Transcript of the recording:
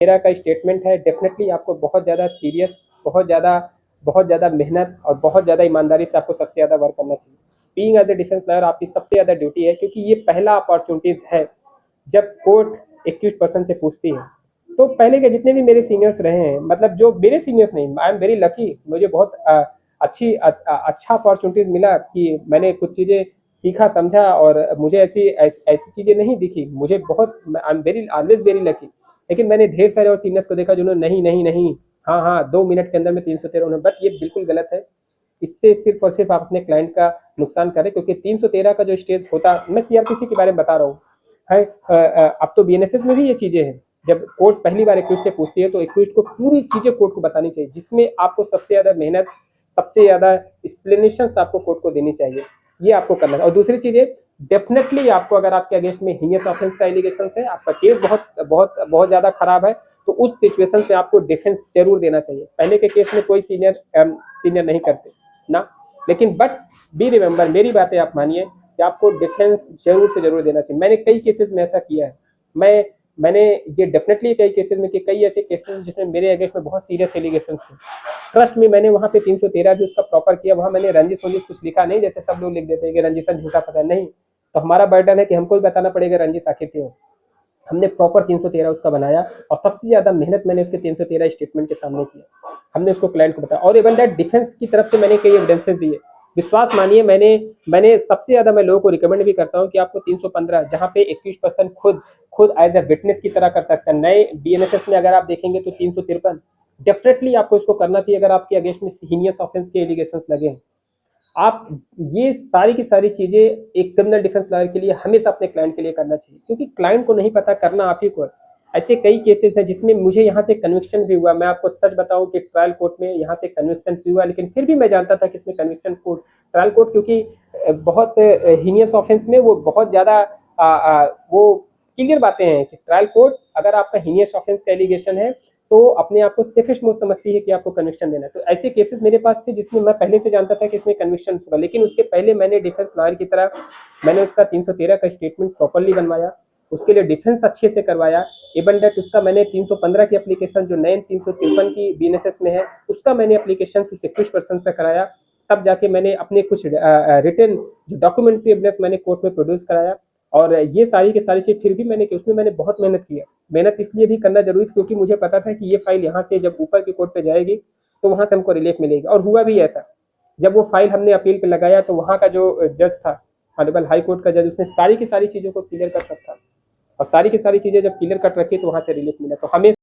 तेरा का स्टेटमेंट है, डेफिनेटली आपको बहुत ज़्यादा सीरियस, बहुत ज़्यादा मेहनत और बहुत ज़्यादा ईमानदारी से आपको सबसे ज़्यादा वर्क करना चाहिए। Being as a defence lawyer आपकी सबसे ज़्यादा ड्यूटी है, क्योंकि ये पहला अपॉर्चुनिटीज़ है जब कोर्ट एक्यूज पर्सन से पूछती है। तो पहले के जितने भी मेरे सीनियर्स रहे हैं, मतलब जो मेरे सीनियर्स नहीं, आई एम वेरी लकी, मुझे बहुत अच्छा अपॉर्चुनिटीज मिला कि मैंने कुछ चीज़ें सीखा समझा, और मुझे ऐसी चीज़ें नहीं दिखी। मुझे बहुत, I am very always very lucky. लेकिन मैंने ढेर सारे और सीनियर्स को देखा जिन्होंने नहीं नहीं नहीं, हाँ हाँ 2 मिनट के अंदर में 313 उन्होंने, बट ये बिल्कुल गलत है। इससे सिर्फ और सिर्फ आप अपने क्लाइंट का नुकसान करें, क्योंकि 313 का जो स्टेज होता, मैं सीआरपीसी के बारे में बता रहा हूँ है, अब तो बीएनएसएस में भी ये चीजें हैं। जब कोर्ट पहली बार एक्यूज से पूछती है तो एक्यूज को पूरी चीजें कोर्ट को बतानी चाहिए, जिसमें आपको सबसे ज्यादा मेहनत, सबसे ज्यादा एक्सप्लेनेशन आपको कोर्ट को देनी चाहिए। ये आपको करना है। और दूसरी चीजें, डेफिनेटली आपको, अगर आपके अगेंस्ट में हीनियस ऑफेंस का एलिगेशन है, आपका केस बहुत बहुत बहुत ज्यादा खराब है, तो उस सिचुएशन पे आपको डिफेंस जरूर देना चाहिए। पहले के केस में कोई सीनियर नहीं करते ना, लेकिन बट बी रिमेंबर, मेरी बातें आप मानिए कि आपको डिफेंस जरूर से जरूर देना चाहिए। मैंने कई केसेस में ऐसा किया है। मैंने ये डेफिनेटली कई केसेस में, कई ऐसे केसेस जिसमें मेरे अगेंस्ट में बहुत सीरियस एलिगेशन थे, ट्रस्ट में मैंने वहाँ पे 313 भी उसका प्रॉपर किया। वहाँ मैंने रंजिश वंजिश कुछ लिखा नहीं, जैसे सब लोग लिख देते हैं कि रंजिशन झूठा पता नहीं। तो हमारा बर्डन है कि हमको भी बताना पड़ेगा रंजिश आखिर क्यों। हमने प्रॉपर 313 उसका बनाया, और सबसे ज्यादा मेहनत मैंने उसके 313 स्टेटमेंट के सामने किया। हमने उसको क्लाइंट को बताया, और इवन दैट डिफेंस की तरफ से मैंने कई एविडेंसेस दिए। विश्वास मानिए, मैंने सबसे ज्यादा मैं लोगों को रिकमेंड भी करता हूँ कि आपको 315, जहाँ पे एक्यूज पर्सन खुद एज ए विटनेस की तरह कर सकता है। नए बीएनएसएस में अगर आप देखेंगे तो 353, डेफिनेटली आपको इसको करना चाहिए अगर आपके अगेंस्ट में हीनियस ऑफेंस के एलिगेशन लगे हैं। आप ये सारी की सारी चीजें एक क्रिमिनल डिफेंस लॉयर के लिए हमेशा अपने क्लाइंट के लिए करना चाहिए, क्योंकि क्लाइंट को नहीं पता, करना आप ही को है। ऐसे कई केसेस हैं जिसमें मुझे यहाँ से कन्विक्शन भी हुआ। मैं आपको सच बताऊं कि ट्रायल कोर्ट में यहाँ से कन्विक्शन भी हुआ, लेकिन फिर भी मैं जानता था कि इसमें कन्विक्शन कोर्ट, ट्रायल कोर्ट, क्योंकि बहुत हीनियस ऑफेंस में वो बहुत ज्यादा वो क्लियर बातें हैं कि ट्रायल कोर्ट, अगर आपका हीनियस ऑफेंस का एलिगेशन है तो अपने आप को सेफेस्ट मोड समझती है कि आपको कन्विक्शन देना है। तो ऐसे केसेस मेरे पास थे जिसमें मैं पहले से जानता था कि इसमें कन्विक्शन होगा, लेकिन उसके पहले मैंने डिफेंस लॉयर की तरह मैंने उसका 313 का स्टेटमेंट प्रॉपर्ली बनवाया, उसके लिए डिफेंस अच्छे से करवाया। इवन डेट उसका मैंने 315 की एप्लीकेशन, जो नए 353 की बीएनएसएस में है, उसका मैंने एप्लीकेशन कुछ पर्सन से कराया। तब जाके मैंने अपने कुछ रिटन जो डॉक्यूमेंट्री एविडेंस मैंने कोर्ट में प्रोड्यूस कराया। और ये सारी की सारी चीज फिर भी मैंने की, उसमें मैंने बहुत मेहनत किया। मेहनत इसलिए भी करना जरूरी, क्योंकि मुझे पता था कि ये फाइल यहाँ से जब ऊपर की कोर्ट पे जाएगी तो वहां से हमको रिलीफ मिलेगी। और हुआ भी ऐसा। जब वो फाइल हमने अपील पे लगाया तो वहां का जो जज था, ऑनरेबल हाई कोर्ट का जज, उसने सारी की सारी चीजों को क्लियर कर रखा, और सारी की सारी चीजें जब क्लियर कट रखी तो वहां से रिलीफ मिला। तो हमें